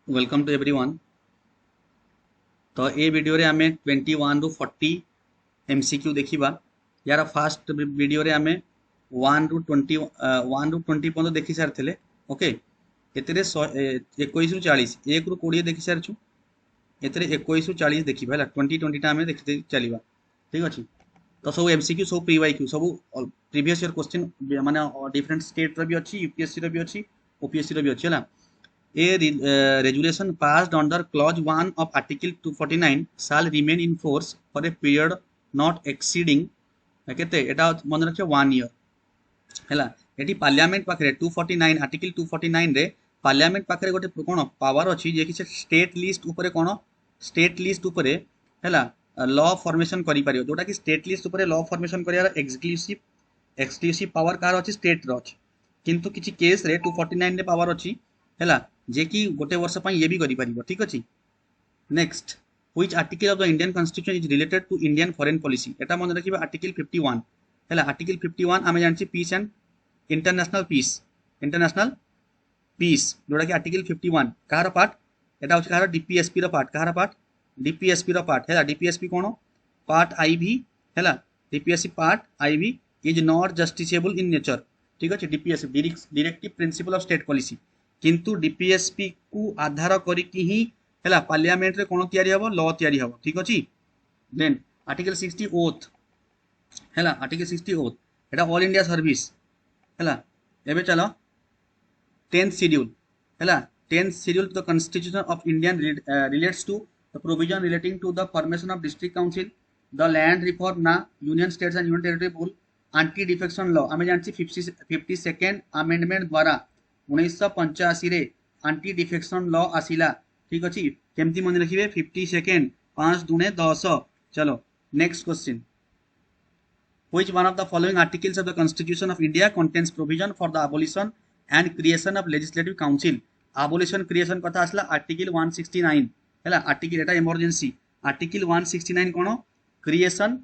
Welcome to everyone. तो ये video रे आमे 21 रु 40 एमसीक्यू देखिबा। यार फास्ट वीडियो रे आमे 1 रु 20 1 रु 20 पर्यंत देखि सारथिले। ओके, एतरे 21 रु 40 1 रु 20 देखि सारछु। एतरे 21 रु 40 देखिबा हला 20 20 टा आमे देखि चलीबा। ठीक अछि। तो सब एमसीक्यू सब प्री वाई क्यू सब प्रीवियस ईयर क्वेश्चन माने डिफरेंट स्टेट रो भी अछि, यूपीएससी रो भी अछि, ओपीएससी रो भी अछि हला। A regulation passed under clause 1 of article 249 shall remain in force for a period not exceeding केते एटा मन रखियो 1 year हैला। एटी पार्लियामेंट पाखरे 249 आर्टिकल 249 रे पार्लियामेंट पाखरे गोटे कोन पावर अछि जे कि से स्टेट लिस्ट ऊपर कोन स्टेट लिस्ट ऊपर हैला लॉ फॉर्मेशन करि पारियो, जोटा कि स्टेट लिस्ट ऊपर लॉ फॉर्मेशन करियार एक्सक्लूसिव पावर कार अछि स्टेट रो अछि। किंतु किछि केस रे 249 रे पावर अछि हैला जे कि गोटे वर्ष पई ये भी करि पारिबो। ठीक अछि। Next, which article of the Indian constitution is related to Indian foreign policy. एटा मन रखिबा आर्टिकल 51 हैला। आर्टिकल 51 आमे जानछि पीस एंड इंटरनेशनल पीस जोटा कि आर्टिकल 51 कहार पार्ट एटा होछि कहार डीपीएसपी रो पार्ट। कहार पार्ट डीपीएसपी रो पार्ट हैला। डीपीएसपी कोन पार्ट आईवी हैला। DPSP part IV is not justiciable in nature. ठीक अछि। DPSP directive principle of state policy, किंतु डीपीएसपी को आधार करिकी ही हैला पार्लियामेंट रे कोन तयारी हबो लॉ तयारी हबो। ठीक अछि। देन आर्टिकल 60 ओथ हैला। आर्टिकल 60 ओथ एटा ऑल इंडिया सर्विस हैला। एबे चलो 10th schedule हैला। 10th schedule to the constitution of indian relates to the provision relating to the formation of district council, the land reform na union states and union territory rule, anti defection law आमे जानछि 52nd amendment द्वारा 1985 रे anti defection law आसिला। ठीक अछि। केमती मन रखिबे 52nd 5 दुने 10। चलो next question, which one of the following articles of the constitution of india contains provision for the abolition and creation of legislative council। abolition creation कथा आसला आर्टिकल 169 हैला। आर्टिकल एटा इमरजेंसी आर्टिकल 169 कोन क्रिएशन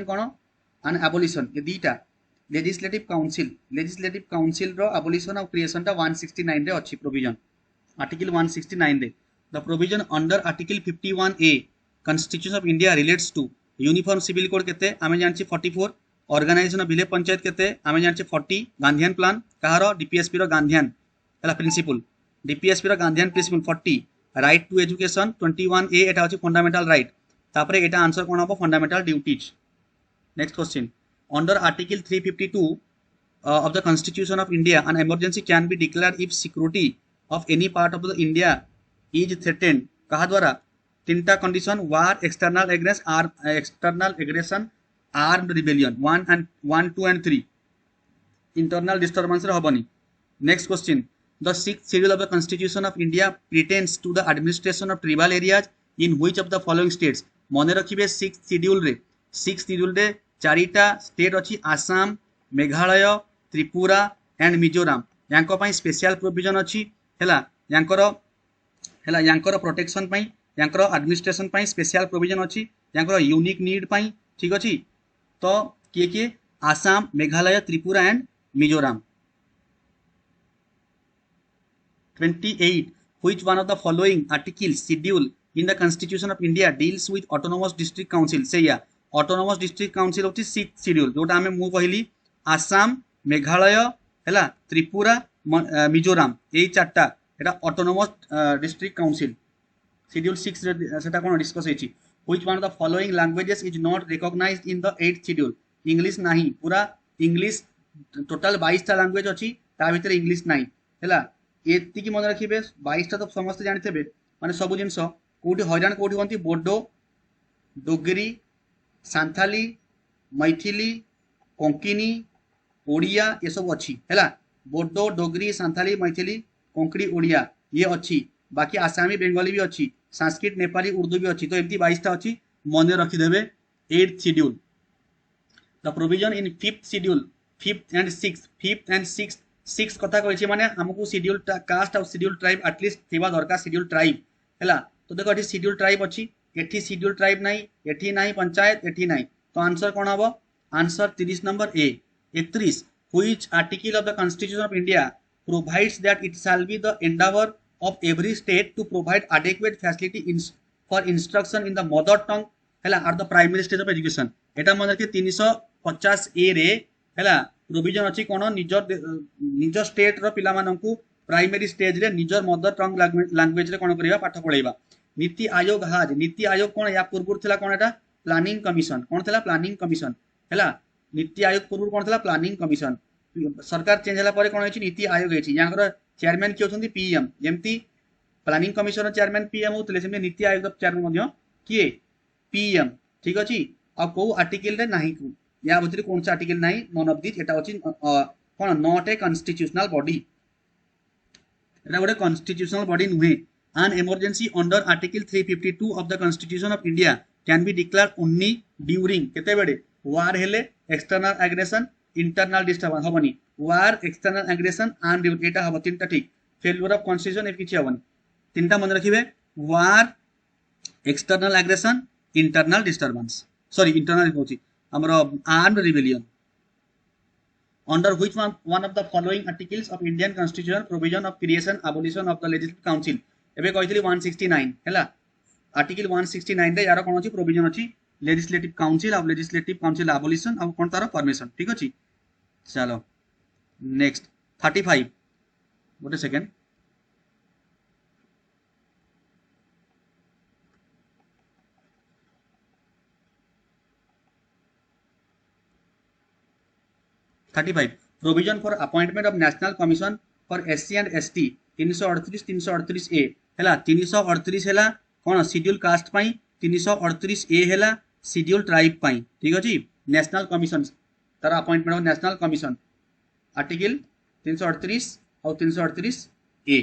कोन and abolition ये दीटा legislative council रो abolition और क्रिएशन टा 169 रे अछि प्रोविजन। आर्टिकल 169 रे the provision under article 51A constitution of India relates to uniform civil code केते आमे जानछि 44, ऑर्गेनाइजेशन ऑफ विलेज पंचायत केते आमे जानछि 40, गांधीयन प्लान कहारो डीपीएसपी रो गांधीयन हैला प्रिंसिपल डीपीएसपी रो Gandhian principle 40, right to education 21A एटा अछि फंडामेंटल राइट। तापरे एटा आंसर कोन हबो fundamental duties. Next question, under article 352 of the constitution of india an emergency can be declared if security of any part of the india is threatened कहा द्वारा तीनटा condition वार external aggression armed rebellion 1 2 and 3 internal disturbance रे हबनी। Next question, the 6th schedule of the constitution of india pertains to the administration of tribal areas in which of the following states। मने रखिबे 6th schedule रे चारिटा state अछि Assam, Meghalaya, Tripura and Mizoram. यांको पई special provision अछि हैला। यांकर protection पई यांकर एडमिनिस्ट्रेशन पई special provision अछि यांकर यूनिक नीड पई। ठीक अछि। तो के Assam, Meghalaya, Tripura and Mizoram. 28, which one of the following articles schedule in the constitution of india deals with autonomous district council। से या autonomous district council होती 6th schedule जोटा हमें मु कहली आसाम, मेघालय हैला, त्रिपुरा, मिजोराम ए चारटा एटा autonomous district council schedule 6 रे सेटा कोन discuss हेछि। which one of the following languages is not recognized in the 8th schedule। English नाही, पूरा इंग्लिश टोटल 22 टा लैंग्वेज अछि ता भीतर इंग्लिश नाही हैला। एति की मन रखिबे 22 टा तो समस्त जानथिबे माने सब जिंस कोठी हैरान कोठी होंती बोडो, डोगरी, सांथाली, मैथिली, कोंकणी, ओडिया ये सब अच्छी हैला। बोडो, डोगरी, सांथाली, मैथिली, कोंकणी, ओडिया ये अच्छी। बाकी आसामी, बेंगली भी अच्छी, संस्कृत, नेपाली, उर्दू भी अच्छी। तो एमती 22 टा अच्छी मने रखी देबे। 8th schedule the provision in 5th schedule 5th and 6th कथा कहिछि माने हमकु शेड्यूल कास्ट और शेड्यूल ट्राइब एटलीस्ट थिबा दरकार शेड्यूल ट्राइब हैला। तो देखो एठी शेड्यूल ट्राइब अछि, एठी शेड्यूल ट्राइब नाही, एठी नाही पंचायत, एठी नाही। तो आंसर कोन हबो? Answer 30 number A. 31, which article of the constitution of India provides that it shall be the endeavor of every state to provide adequate facility for instruction in the mother tongue हैला at the primary stage of education एटा मन रखिए 350 ए रे हैला provision अछि कोन निज state रो पिला माननकु primary stage रे निजर मदर टंग लैंग्वेज रे कोन करिवा पाठ पढाइबा नीति आयोग कोन या पूर्व थिला कोन एटा प्लानिंग कमिशन कोन थिला प्लानिंग कमिशन हैला नीति आयोग पूर्व कोन थिला प्लानिंग कमिशन सरकार चेंज होला परे कोन होछि नीति आयोग हेछि याकर चेयरमैन कि होछन्ती पीएम जेमती प्लानिंग कमिशन चेयरमैन पीएम होतले सेमे नीति आयोग चेयरमैन मध्य किए पीएम ठीक अछि आ को आर्टिकल रे नाही को या भीतर कोन सा आर्टिकल नाही नन ऑफ दिस एटा होछि कोन नॉट ए कॉन्स्टिट्यूशनल बॉडी एटा गोटे कॉन्स्टिट्यूशनल बॉडी नुहे an emergency under article 352 of the constitution of india can be declared only during केते बेडे war हेले external aggression internal disturbance हबनी war external aggression and Etah hub तीनटा ठीक failure of constitution ए किछि हबनी तीनटा मन रखिबे war external aggression internal disturbance sorry internal होछि हमरो armed rebellion under which one of the following articles of indian constitution provision of creation abolition of the legislative council एबे कहितली 169 हैला article 169 रे यार कोन अछि प्रोविजन अछि लेजिस्लेटिव काउंसिल एबोलिशन अब कोन तार परमिशन ठीक अछि चलो नेक्स्ट 35 गोटे second provision for appointment of national commission for SC and ST 338 ए हैला 338 हैला कोन शेड्यूल कास्ट पई 338 ए हैला शेड्यूल ट्राइब पई ठीक अछि नेशनल कमीशन तार appointment of national commission article 338 और 338 ए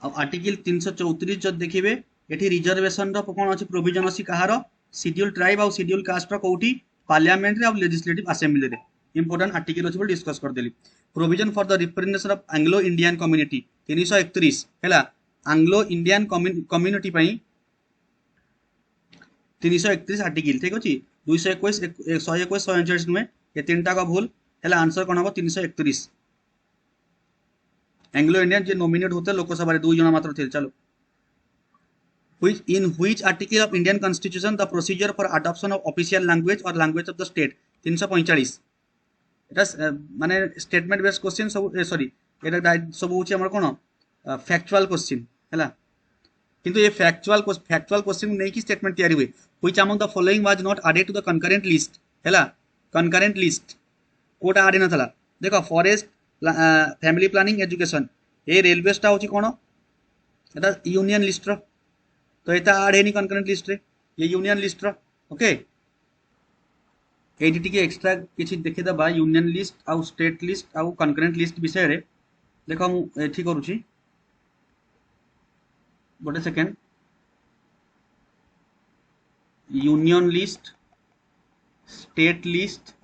अब आर्टिकल 334 जब देखिबे एठी रिजर्वेशन रो कोन अछि प्रोविजन अछि कहारो शेड्यूल ट्राइब और शेड्यूल कास्ट रो कोठी पार्लियामेंट रे और लेजिस्लेटिव असेंबली रे इंपोर्टेंट आर्टिकल अछि बोल डिस्कस कर देली provision for the representation of Anglo Indian community 331 हैला एंग्लो इंडियन कम्युनिटी पई 331 आर्टिकल ठीक अछि 221 121 149 में ये तीनटा का भूल हैला आंसर कोन हो 331 एंग्लो इंडियन जे नॉमिनेट होते लोकसभा रे दो जण मात्र थे चलो in which article of Indian Constitution the procedure for adoption of official language or language of the state 345 एटा माने स्टेटमेंट बेस्ड क्वेश्चन सब सॉरी एटा सब होची हमर कोन फैक्चुअल क्वेश्चन हैला किंतु ये फैक्चुअल क्वेश्चन नै कि स्टेटमेंट तयारी हुए which among the following was not added to the concurrent list हैला concurrent list कोटा आडे नथला देखो फॉरेस्ट फैमिली प्लानिंग एजुकेशन ए रेलवे स्टा होची कोन एटा यूनियन लिस्ट रो तो एटा आड हेनी कंकरेंट लिस्ट रे ये यूनियन लिस्ट रो ओके एडी टिके एक्स्ट्रा किछि देखि दबा यूनियन लिस्ट आउ स्टेट लिस्ट आउ कंकरेंट लिस्ट विषय रे देखो मु एठी करूची गोटे second union list state list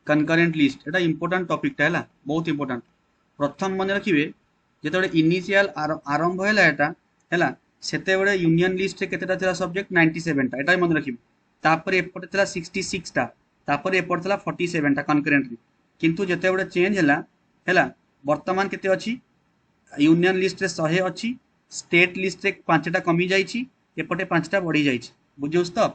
concurrent list एटा इंपोर्टेंट टॉपिक ता हैला बहुत इंपोर्टेंट प्रथम मन रखिबे जेतबे इनिशियल आरंभ हैला एटा हैला सेते बडे यूनियन लिस्ट रे केतेटा थिला सब्जेक्ट 97 टा एटा मन रखिबे तापर एपटे थिला 66 टा तापर एपटे थिला 47 टा कंकरेंटली किंतु जेते बडे चेंज हैला वर्तमान केते अछि यूनियन लिस्ट रे 100 अछि स्टेट लिस्ट रे 5 टा कमी जाईछि एपटे 5 टा बढ़ी जाईछि बुझियोस तो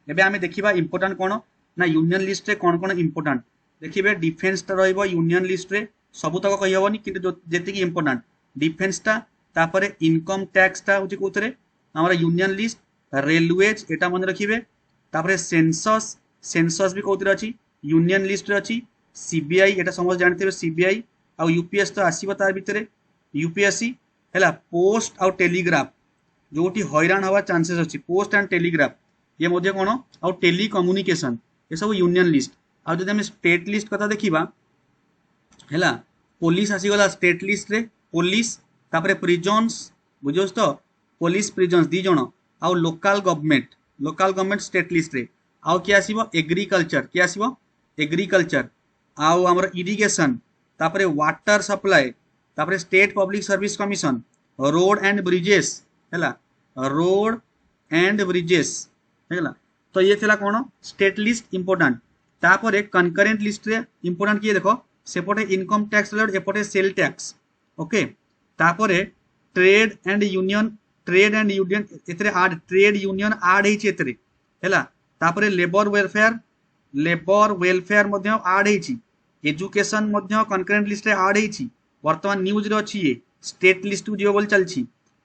एबे हमें देखिबा इंपोर्टेंट कोन ना यूनियन लिस्ट रे कोन इंपोर्टेंट देखिबे डिफेंस टा रहइबो यूनियन लिस्ट रे सब तक कहि हबनी किंतु जेति की इंपोर्टेंट डिफेंस टा तापर इनकम टैक्स टा होची कोतरे हमरा यूनियन लिस्ट रेलवेज एटा मन रखिबे तापर सेंसस भी कोतरे अछि यूनियन लिस्ट रे अछि सीबीआई एटा समझ जानथिबे सीबीआई आ यूपीएस तो आसीबो तार भितरे यूपीएससी हैला पोस्ट और टेलीग्राफ जोटी हैरान हवा चांसेस अछि पोस्ट एंड टेलीग्राफ ये मध्ये कोन और टेलीकम्युनिकेशन ये सब यूनियन लिस्ट आ जदि हम स्टेट लिस्ट कथा देखिबा हैला पुलिस आसी गला स्टेट लिस्ट रे पुलिस तापरे प्रिजन्स बुझोस तो पुलिस प्रिजन्स दी जण आ लोकल गवर्नमेंट स्टेट लिस्ट रे आ के आसीबो एग्रीकल्चर आ हमर इरिगेशन तापरे वाटर सप्लाई तापरे state public service commission road and bridges हैला रोड एंड ब्रिजेस हैला तो ये थिला कोन स्टेट लिस्ट इंपोर्टेंट तापरे कनकरेंट लिस्ट रे इंपोर्टेंट किए देखो सेपटे इनकम टैक्स एपटे सेल टैक्स ओके तापरे trade and union एतरे odd trade union आड हेछि एतरे हैला तापरे लेबर वेलफेयर मध्य आड हेछि एजुकेशन मध्य कनकरेंट लिस्ट रे आड हेछि वर्तमान न्यूज रे अछि ये स्टेट लिस्ट जीव बोल चलछि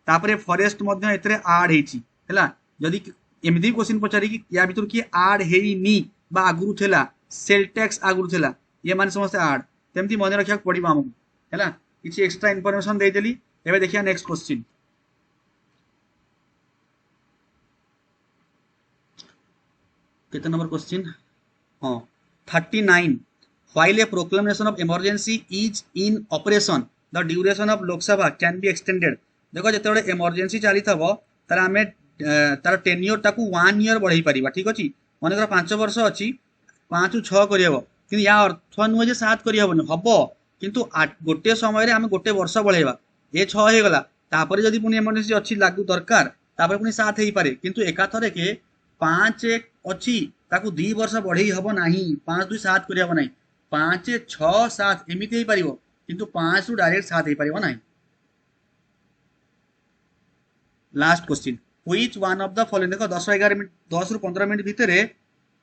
तापरे फॉरेस्ट मध्य एतरे आड हेछि हैला जदि एमदी क्वेश्चन पचारि कि या भितर कि आड हेइनी बा आगुरु थेला सेल टैक्स आगुरु थेला ये माने समस्त आड तेमती मन रखिया पड़िबा हमकु हैला किछि एक्स्ट्रा इंफॉर्मेशन दे देली एबे देखिया नेक्स्ट क्वेश्चन कितना नंबर क्वेश्चन हां 39 while a proclamation of emergency is in operation the duration of lok sabha can be extended देखो जेते इमरजेंसी चली थबो तार हमें तार टेन्योर ताकू 1 ईयर बढ़ाई परिबा ठीक अछि मन कर 5 वर्ष अछि 5 6 करियबो किंतु या अर्थ नुह जे 7 करियबो हबो किंतु गोटे समय रे हम गोटे वर्ष बढ़ाइबा ए 6 हे गला तापर जदी पुनी इमरजेंसी अछि लागू दरकार तापर पुनी 7 हेई पारे किंतु एका थरे के 5 1 अछि ताकू 2 वर्ष बढ़ाई हबो नाही 5 2 7 करियबो नाही 5 6 7 एमिति हेई परिबो किंतु 5 रु डायरेक्ट 7 हेई परिबो नाही last question which one of the following देखो 10 11 मिनट 10 रु 15 मिनट भितरे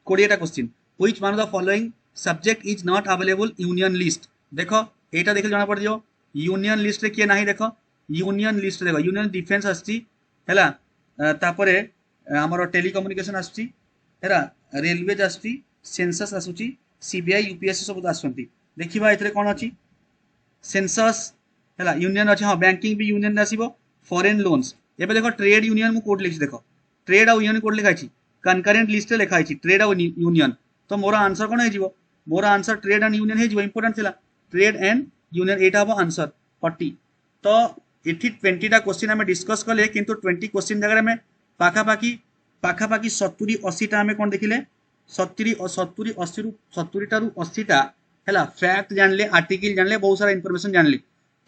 20 टा question which one of the following subject is not available union list देखो एटा देखले जाना पड़ दियो यूनियन लिस्ट रे के नाही देखो यूनियन लिस्ट देखो यूनियन डिफेंस आछि हैला तापरे हमर टेलीकम्युनिकेशन आछि हैला रेलवेज आछि सेंसस आछुची सीबीआई यूपीएससी सब आछंती देखिबा एतरे कोन अछि सेंसस हैला यूनियन अछि हां बैंकिंग भी यूनियन आसीबो फॉरेन लोन्स एबे देखो ट्रेड यूनियन मु कोड लिखि देखो ट्रेड आ यूनियन कोड लिखा छि कनकरेंट लिस्ट रे लिखा छि ट्रेड आ यूनियन तो मोर आंसर कोन हे जिवो मोर आंसर ट्रेड एंड यूनियन हे जिवो इंपोर्टेंट थिला ट्रेड एंड यूनियन एटा हबो आंसर 40 तो एठी 20 टा क्वेश्चन हमें डिस्कस करले किंतु 20 क्वेश्चन जगह में पाखा पाखी 70 80 टा हमें कोन देखिले 70 80 रु 70 टा रु 80 टा हैला फैक्ट जानले आर्टिकल जानले बहुत सारा इंफॉर्मेशन जानले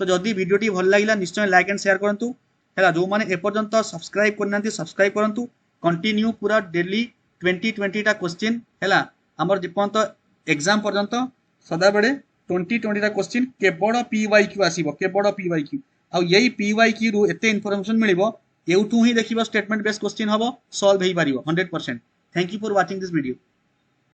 तो जदी वीडियो टी भल लागिला निश्चय लाइक एंड शेयर करंतु हैला जो माने ए पर्यंत सब्सक्राइब करनांती सब्सक्राइब करंतु कंटिन्यू पूरा डेली 20 टा क्वेश्चन हैला हमर जेपंत एग्जाम पर्यंत सदा बेले 20 टा क्वेश्चन केवल पीवाईक्यू आसीबो केवल पीवाईक्यू आ यही पीवाईक्यू रु एते इंफॉर्मेशन मिलिबो एउठू ही देखिबो स्टेटमेंट बेस्ड क्वेश्चन हबो सॉल्व हेई पारिबो 100%। Thank you for watching this video.